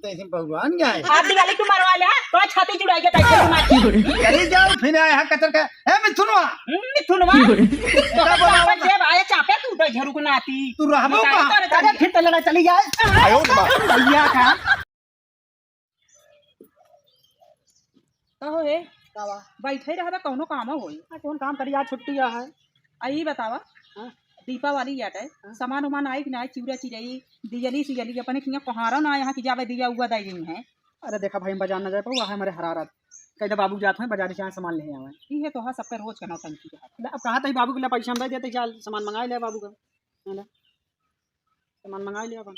तैसे भगवान क्या है आप दिवाली क्यों मरवा ले तो छाती जुड़ाई के तैसे मार चली जाओ फिर आए हा कतर का ए मिथुनवा मिथुनवा तो पापा जेब आए चापे तू तो झरुक नाती तू रहबो कहां अरे फिर तो लड़ा चली जाए आयो भैया का कहो हे कावा बैठे रहबे कोनो काम होई कौन काम करी आज छुट्टी आ है आई बतावा दीपावली याटे सामान उमान आई कि ना चिवड़ा चिरई दियली सियली अपने किया कोहारा ना यहाँ की जावे दिया हुआ दाई गई है। अरे देखा भाई बाजार न जाए पाऊ हमारे हरारत कहीं बाबू जाते हैं बाजार से सामान ले आवे ठीक है तो हाँ सबका रोज करना टंकी के हाथ अब कहा था बाबू के लिए पैसा हम दे देते चल सामान मंगा ले बाबू का सामान मंगा लिया अपन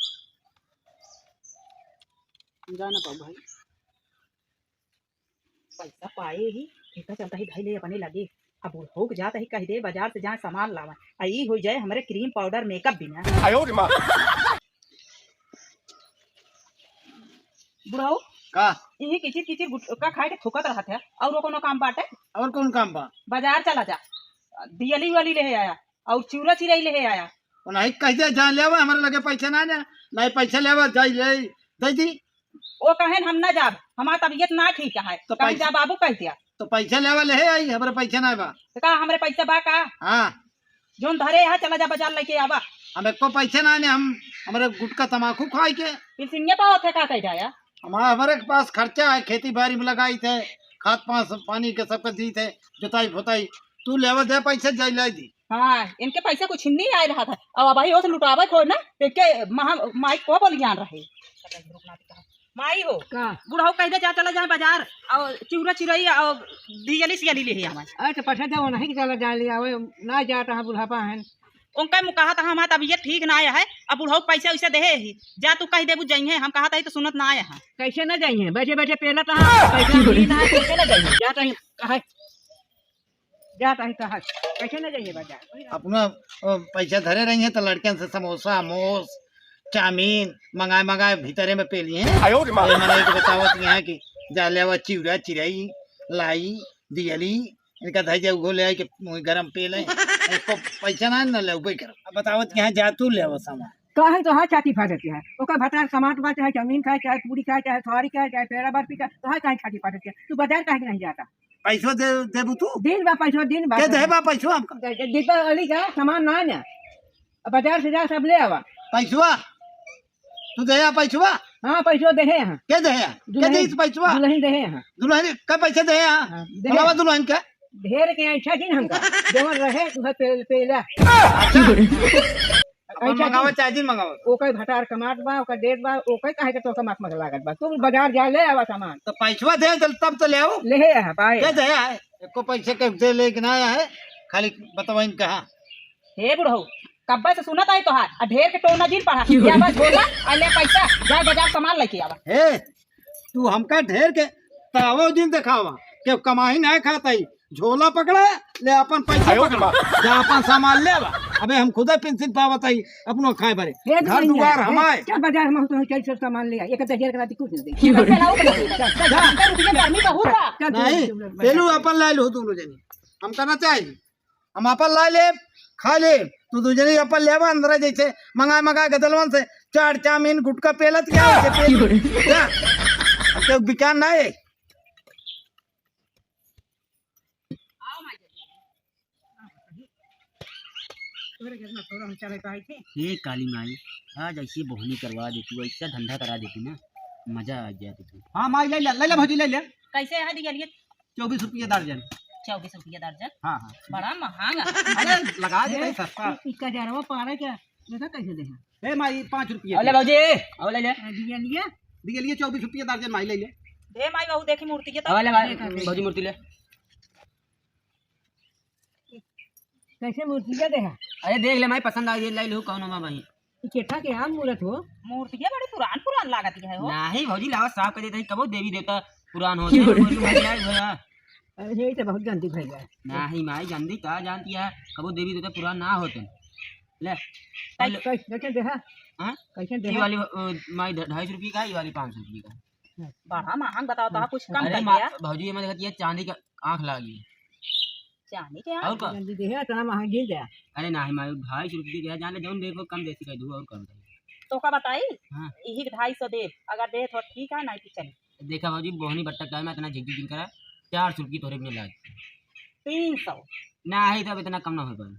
जाना पाऊ भाई पैसा पाए ही इतना चलता ही भाई ले अपने लगे अब हो जाता ही कह दे बाजार से जहाँ सामान लावा आई हो जाए हमारे क्रीम पाउडर मेकअप बिना बुढ़ाओ का यही किचिर किचिर गुटका खाए के थुकत रहा था और कोनो काम बाटे और कौन काम बा बाजार चला जा दियली वाली ले आया और चिवड़ा चिरई ले आया नहीं कैसे जान लेवा हमारे लगे पैसा ना नहीं पैसा लेवा जाई ले दे दी वो कहें हम ना जाब हमारा तबीयत ना ठीक है तो कहीं जा बाबू कह दिया तो पैसा लेवा ले आई हमारे पैसा ना बा तो कहा हमारे पैसा बा का हाँ जोन धरे यहाँ चला जा बाजार लेके आवा हमें को पैसा ना ने हम हमारे गुटका तमाकू खाई के फिर सिंगे तो होते का कह जाया हमारे पास खर्चा है खेती बाड़ी में लगाई थे खाद पानी के सबके दी थे जुताई फुताई तू लेवा दे पैसे जाई लाई दी हाँ इनके पैसे कुछ नहीं आ रहा था अब भाई उस लुटावे खोल ना के माई को बोल जान रहे माई हो बुढ़ाओ कह दे जा चला जाए बाजार और चिवड़ा चिरई और दियली सियली ले हमारे अच्छा पैसा दे नहीं कि चला जा लिया ना जाता है बुढ़ापा है उनका मुँह कहा था हमारा तबीयत ठीक ना आया है अब बुढ़ाओ पैसा वैसे दे ही जा तू कह दे बुझ जाइए हम कहा था तो सुनत ना आया है कैसे न जाइए बैठे बैठे पहला कैसे न जाइए जाता ही कहा जाता ही कहा कैसे न जाइए बाजार अपना पैसा धरे रही है तो लड़कियों से समोसा मोस चामीन मंगाए भीतरे में पे लिए हैं बतावत यहाँ की जा लेवा चिवड़ा चिरई लाई दियली इनका धैर्य उगो ले आई कि गरम पे ले इसको पैसा ना ले कर बतावत यहाँ जा तू ले सामान कहे तो हाँ छाती फाटती है ओका भटार समाट बा चाहे जमीन खाए चाहे पूरी खाए चाहे सवारी खाए चाहे पेड़ा बर्फी खाए तो हाँ कहीं छाती फाटती है तू बाजार कहीं नहीं जाता पैसो देबू तू दिन बा पैसा दिन बा देबा पैसो हमका दीपावली का सामान ना ना बाजार से जा सब ले आवा पैसवा तू दे पैसवा हाँ पैसा दे यहाँ के दे के दे पैसवा दुल्हन दे यहाँ दुल्हन का पैसे दे यहाँ बाबा दुल्हन का ढेर के अच्छा दिन हमका जवन रहे तुहे पेला मंगावा चार्जिंग मंगावा ओकर भटार कमाट बा ओकर डेट बा ओकर काहे के तो कमाट मत लागत बा तू बाजार जा ले आवा सामान तो पैसवा दे तब तो ले आओ ले आ पाए के दे है एको पैसे के दे ले के ना आया है खाली बतावा इन कहां हे बुढ़ऊ कब्बे से सुनत आई तोहार आ ढेर के टोना जिन पढ़ा या बस बोला आ ले पैसा जा बाजार सामान लेके आवा हे तू हमका ढेर के तावो दिन दिखावा के कमाई ना खाता ही झोला पकड़ा ले अपन पैसा पकड़ा जा अपन सामान ले आवा अबे हम खुदा पेंशन पावत आई अपनो खाए भरे घर दुआर हमारे चल बाजार में तो चल सब सामान ले आ एक ढेर करा दी कुछ नहीं नहीं पेलू अपन ला लो दोनों जनी हम करना चाहिए हम अपन ला ले खा ले तू दूसरी अपन लेवा अंदर जैसे मंगा गदलवन से चाट चामीन गुटका पेलत क्या तो बिकान ना है ये काली माई आज ऐसी बोहनी करवा देती ऐसा धंधा करा देती ना मजा आ गया तू हाँ माई ले भौजी ले कैसे है दियलिए 24 रुपये दर्जन 24 रुपया दर्जन हाँ हाँ बड़ा महंगा अरे लगा दे सस्ता इसका जा रहा पारा क्या देखा कैसे देखा ए माई 5 रुपये ले भौजी आओ ले ले दिया लिया दिए लिए 24 रुपये दर्जन माई ले दे माई बहू देखी मूर्ति के आओ ले भौजी मूर्ति ले कैसे मूर्ति का देखा अरे देख ले माई पसंद आ गई लाई लो कौन मां भाई केठा के आम मूर्त हो मूर्ति के बड़ी पुरान लागत है हो नहीं भौजी लावा साफ कर देता है कबो देवी देवता पुरान हो जाए अरे ये तो बहुत गंदी भई है नहीं माई गंदी का जानती है कबो देवी देवता पुरान ना होते ले कैसे देखा हां कैसे ये देखा वाली माई 250 रुपये का ये वाली 500 रुपये का बड़ा महंग बताओ तो कुछ कम अरे कर दिया भौजी मैं देखती है चांदी का आंख लगी चांदी के और का गंदी देखा इतना महंगी दे अरे नहीं माई 250 रुपये के जाने जौन देखो कम देसी कह दू और कम तो तो का बताई हाँ। यही 250 दे, अगर दे तो ठीक है, नहीं तो चल। देखा भाजी बोहनी बट्टा टाइम इतना झिझी दिन करा 400 रुपये तोरे में लाग 300 ना ही तब इतना कम ना हो पाए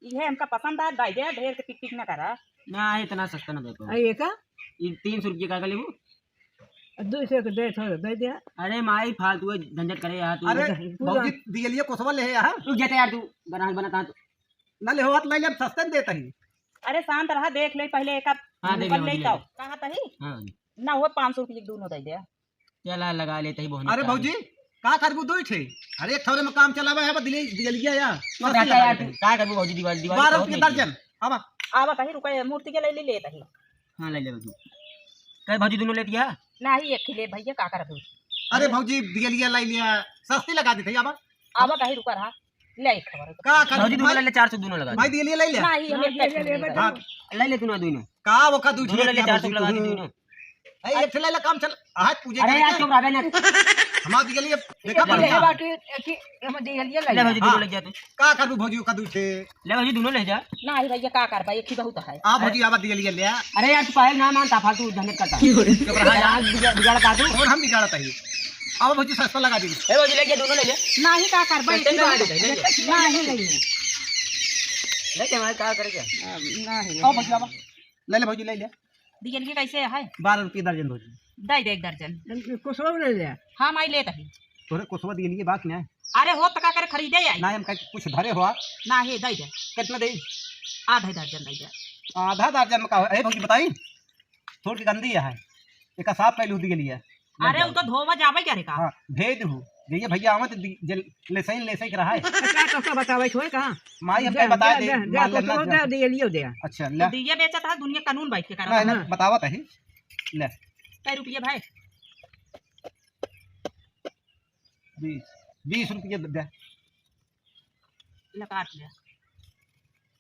ये हमका पसंद है, दाई दे ढेर के टिक टिक न करा। ना ही इतना सस्ता ना दे पाओ ये का ये 300 रुपये का लेबू 200 के दे थोड़ा दे दिया। अरे माई फालतू है, झंझट करे यार तू अरे भौजी दिए लिए कोसवा ले यहाँ रुक जाते यार तू बनाता तो ना ले होत ले सस्ते में देता ही। अरे शांत रहा, देख ले पहले एक हाँ, देख ले ले, तो कहा तही हाँ ना वो 500 रुपये दोनों दे दे। चला लगा लेते ही बोहनी अरे भौजी का करबू दो ठे अरे एक थोड़े में काम चलावा है दिए लिया यार यार तू का करबू भाजी दीवार दीवार 12 रुपये दर्जन अब आवा तही रुपए मूर्ति के ले ले तही हाँ ले ले भाजी कई भाजी दोनों लेती है ना ही एक ले भैया का कर दू। अरे भौजी दिए लिया लाई लिया सस्ती लगा दी थी अब आवा तही रुका रहा ले एक खबर का भाजी कर दोनों ले ले 400 दोनों लगा भाई दिए लिया लाई लिया ना ही हम एक हां ले ले तू ना दोनों का वो का दूध दोनों ले ले 400 लगा दी दोनों ए एक ठेला काम चल आज पूजे अरे यार चुप रह बे ना हमार दिए लिए देखा पड़ ये गया बात की हम दे लिया ले भाजी दोनों ले जा तू का करबू भौजी का दूध ठे ले भाजी दोनों ले जा ना ही भैया का कर भाई एक ही बहुत है। आ भौजी आवा दिए लिया ले अरे यार तू पायल ना मानता फालतू झंझट करता चुप रह यार बिगाड़ का तू और हम बिगाड़ता ही अब भौजी सस्ता लगा दी ए भाजी ले जा दोनों ले जा ना ही का कर भाई ना ही नहीं ले के मैं का कर क्या ना ही आओ भौजी आवा ले भौजी ले ले दिए लिए कैसे है 12 रुपये दर्जन भौजी दे दे एक दर्जन कुछ और ले लिया। हाँ माई ले तही। तोरे कोसवा दिए लिए बात ना अरे हो तका कर खरीदे आई ना हम कुछ धरे हुआ ना ही दे दे कितना दे आधा दर्जन दे दे। आधा दर्जन में का है भौजी बताई थोड़ी गंदी है एक साफ कैलू दिए लिए अरे वो तो धोवा जावे क्या रे का। हां भेज हूं जइए भैया आवत ले सही रहा है क्या तो बतावे छोय कहां माई हमके बता दे मान लेना तो दे लियो दे। अच्छा ले दिए बेचा था दुनिया कानून बैठ के ना करा ना बतावत है ले कै रुपये भाई 20 रुपये दे ले काट ले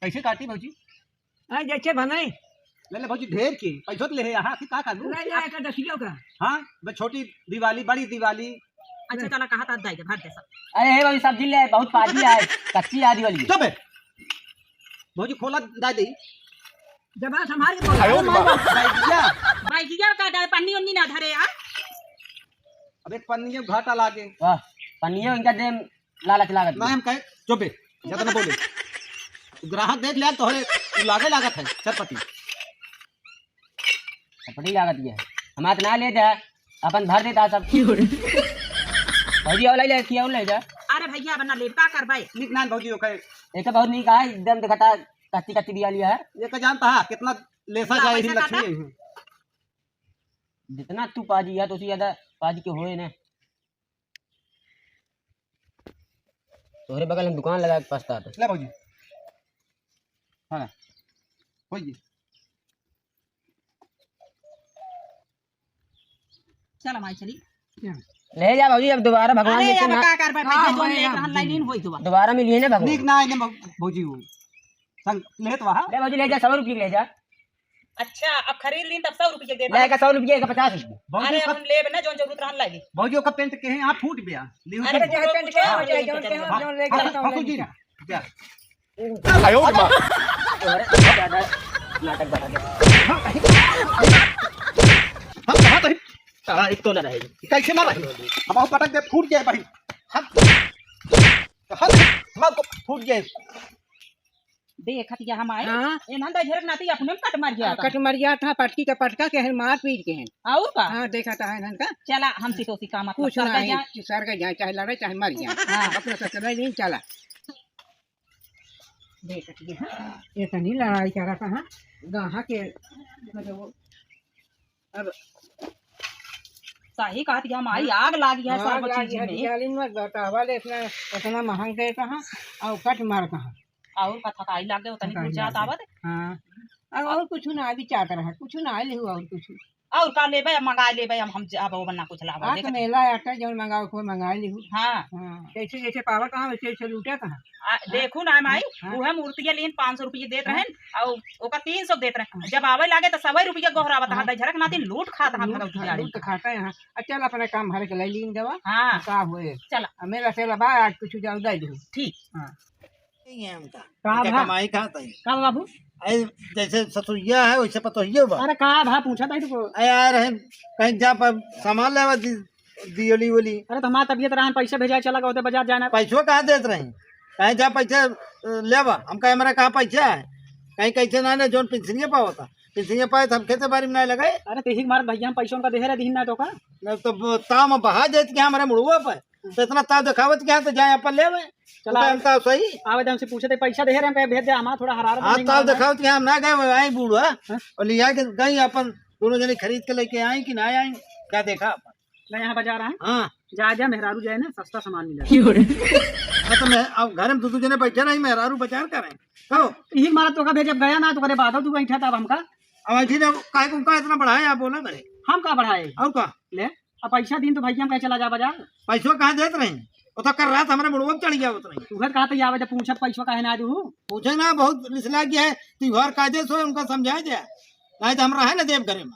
कैसे काटी भौजी हां जैसे बनाई ले भौजी ढेर की पैसा तो ले यहां की का कर दूं ले जाए का दसियो का। हां बे छोटी दिवाली बड़ी दिवाली अच्छा चला कहा था दे भर दे सब। अरे हे भाई सब्जी ले बहुत पाजी है कच्ची आदि वाली चुप भौजी खोला दे दे जब संभाल के बोल भैया भाई जिया का डाल पन्नी उन्नी ना धरे यार। अब एक पन्नी में घाटा लागे वाह पन्नियों इनका दे लालच लागत ना हम कहे चुप ज्यादा ना बोले ग्राहक देख लिया तोहरे लागे लागत है सरपति कपड़ी लागत है हमार ना ले जा अपन भर देता सब भाजी और ले किया ले जा अरे भैया बना ले का कर भाई निक ना भौजी ओके एक बहुत नहीं कहा एकदम दिखाता कच्ची कच्ची दिया लिया है ये का जानता है कितना लेसा जाए ही लक्ष्मी है जितना तू पाजी है तो उसी ज्यादा पाजी के होए ना तोहरे बगल में दुकान लगा के पछता था ले भौजी हां होइए चल माई चली ले जा भाजी अब दोबारा भगवान अरे ने यार ना का कर भाई भैया दोन एक रहन लाइन होई तो दोबारा मिलिए ना भगवान निक ना आने भौजी वो संग लेत वहां ले भाजी ले जा 100 रुपये ले जा अच्छा अब खरीद लीन तब 100 रुपये दे ले का 100 रुपये का 50 रुपये भौजी अरे का हम लेब ना जोन जरूरत रहन लागी भौजी का पेंट के हैं आप फूट गया लियो अरे चाहे पेंट के हो चाहे जोन के हो जोन लेके आता हां हूं जी क्या तोहरे ज्यादा नाटक बता दे हां तो हां एक तो ना रहेगी कैसे ना रही अब आओ पटक दे फूट जाए भाई हां फूट जाए देखत या हम आए हां एनहन दा झरक नाती अपने में कट मार गया था कट मर गया था पटकी का पटका के है मार पीट के हैं। और का हां देखा था इनन का चला हम सिटोसी का मतलब कुछ कर नहीं जा सर का जाए चाहे लड़े चाहे मर जाए हां अपना तो चला नहीं चला देखत ये तो नहीं लड़ाई कर रहा कहां गाहा के मतलब अब सही कहत या हमारी आग लागी है सब चीज में दियाली में बतावा ले इतना महंग है कहां और कट मार कहां और का थकाई लागे उतनी कुछ जात आवत हाँ और कुछ ना अभी चाहता रहा कुछ ना ले और कुछ और का लेबे मंगा लेबे हम अब वो बना कुछ लावा आज देख मेला आटा जो मंगाओ को मंगा ली हां जैसे जैसे पावर कहाँ वैसे वैसे लूटा कहाँ देखू ना माई हाँ। उहे मूर्ति लेन 500 रुपये देत रहन और ओका 300 देत रहन जब आवे लागे तो 100 रुपये गोहरावत हा झरक नाती लूट खाता हा भगव दिहाड़ी तो खाता है यहाँ चल अपने काम भर के ले लीन दवा हां का हुए चला मेरा सेला बा आज कुछ जाओ दे दो ठीक हाँ नहीं है हमका का इनका भा? कमाई खाता है का बाबू ऐ जैसे ससुइया है वैसे पतोहियो बा अरे का भा पूछा था तुमको ऐ यार है कहीं जा पर सामान लेवा दियोली वोली अरे तो हमारा तबियत रहा पैसे भेजा चला गया बाजार जाना पैसों कहाँ देते रहे कहीं जा पैसा लेवा हम कहे हमारा कहाँ पैसा है कहीं कैसे ना ना जोन पेंशनिया पाओ था पेंशनिया पाए तो हम खेते बारी में नहीं लगाए अरे तेही मार भैया हम पैसों का दे रहे दीन ना तो का न तो ताव में बहा जाते क्या हमारे मुड़ुआ पे तो इतना ताव दिखावत क्या तो जाए अपन ले चला चला सही आवेदन से पूछे थे पैसा दे रहे हैं भेज दे हमारा थोड़ा हरारत हाँ नहीं ताव मारना है। दिखावत क्या हम ना गए आई बूढ़ा और लिया के गई अपन दोनों जने खरीद के लेके आई कि ना आई क्या देखा अपन मैं यहाँ बाजार आए हाँ जा मेहरारू जाए ना सस्ता सामान मिला हाँ, तो मैं अब घर में दो जने बैठे नहीं मेहरारू बाजार करें कहो यही मारा तो का भेज अब गया ना तो करे बात तू बैठा था अब हमका अब ऐसी ने काय को उनका इतना बढ़ाया आप बोला करे हम का बढ़ाए और का ले अब पैसा दिन तो भैया हम कहीं चला जा बाजार पैसों कहाँ देते रहे वो तो कर रहा था हमारे मुड़ुआ में चढ़ गया उतना ही तू घर कहा तो आवे जब पूछा पैसा काहे ना दू पूछे ना बहुत लिसला गया है त्योहार कायदे से उनका समझाया जाए नहीं तो हम रहे ना देव घरे में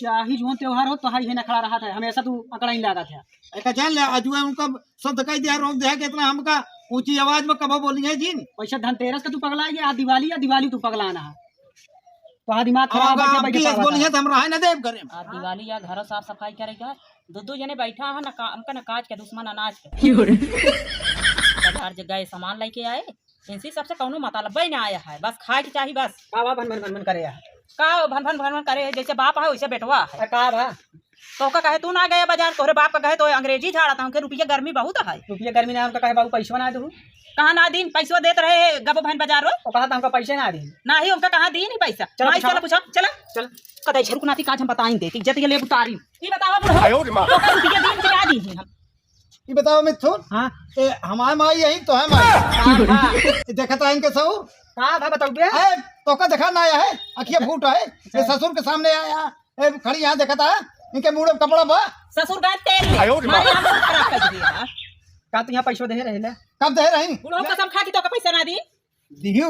चाहे जो त्योहार हो तो हाई है ना खड़ा रहा था हमेशा तू अकड़ा ही लगा था एक जान ले आज उनका सब दिखाई दिया रोक दिया कि इतना हमका ऊंची आवाज में कब बोली है जी पैसा धनतेरस का तू पगला है या दिवाली तू पगलाना है तो हाँ दिमाग खराब है अब की बोली है तो हम रहे ना देव घरे में आ दिवाली या घर साफ सफाई करेगा दो जने बैठा है ना हमका ना काज के दुश्मन अनाज के बाजार जे गए सामान लेके आए इनसे सबसे कौनो मतलब ही ना आया है बस खाए के चाहिए बस का भन भन भन भन करे यार का भन भन भन भन करे जैसे बाप है वैसे बेटवा है का भा तो का कहे तू ना गया बाजार तोहरे बाप का कहे तो अंग्रेजी झाड़ा था हमके रुपया गर्मी बहुत है रुपया गर्मी ना हमका कहे बाबू पैसा ना दू कहाँ ना दिन पैसा देते रहे गबो बहन बाजार रो तो कहा था हमका पैसे ना दी ना ही उनका कहाँ दी नहीं पैसा चलो माई पूछो। चलो पूछो चला चल कदे झरुक नाती काज हम बताई देती जत ले उतारी ई बतावा बुढ़ो तो का रुपया दिन के आ दी हम ये बताओ मिथुन हाँ हमारे माँ यही तो है माँ का देखा था इनके सब भा बताओ बे तो का देखा ना आया है अखिया फूट है ये ससुर के सामने आया ए, खड़ी यहाँ देखा था इनके मुंह में कपड़ा बा ससुर गए तेल ले मारे हम खराब कर दिया का तू यहाँ पैसा दे रहे ले कब दे रही बुढ़ो कसम खा की तो का पैसा ना दी दिहू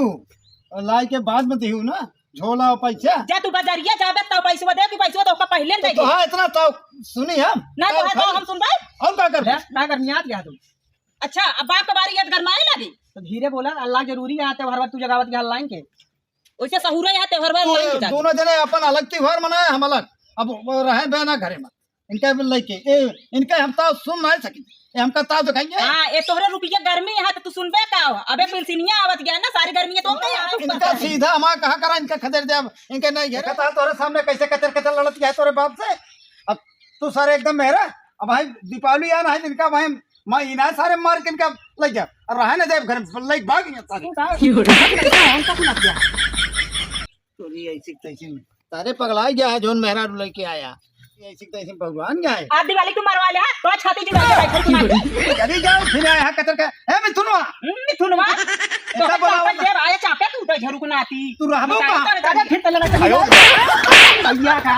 और लाई के बाद में दिहू ना झोला और पैसा जा तू बाजारिया जाबे तो पैसा दे कि पैसा तो का पहले दे तो हाँ इतना तो सुनी हम ना तो है तो हम सुनबे और क्या कर ना गर्मी आत गया तू अच्छा अब बाप का बारी याद गरमाए लगी तो धीरे बोला अल्लाह जरूरी है त्योहार तू जगावत के लाइन के वैसे सहुरा यहाँ त्योहार में लाइन की दोनों जने अपन अलग त्योहार मनाए हम अलग अब वो रहे बहना घरे में इनका लेके इनका हम तो सुन नहीं सकी हमका ताव दिखाइए हां ए तोहरे रुपया गर्मी है तो तू सुनबे का अबे पेंसिनिया आवत गया ना सारी गर्मी तो इनका सीधा हमारा कहा करा इनका खदेड़ दे अब इनके नहीं घेरा था तोरे सामने कैसे कचर कचर लड़त गया तोरे बाप से अब तू सारे एकदम मेरा अब भाई दीपावली आना है इनका भाई मैं इना सारे मार के इनका ले जा और रहा ना देव घर में ले भाग गया सारे चोरी ऐसी तैसी सारे पगला गया है जोन मेहरा लेके आया ऐसी तैसी भगवान गया है आज दिवाली तू मरवा ले तो छाती जी बैठल तू नहीं चली जाओ फिर आया कचर का ए मिथुनवा मिथुनवा तो ऐसा बोला जे आया चापे तू तो झरुक नाती तू रहबो कहां फिर तो लगा भैया का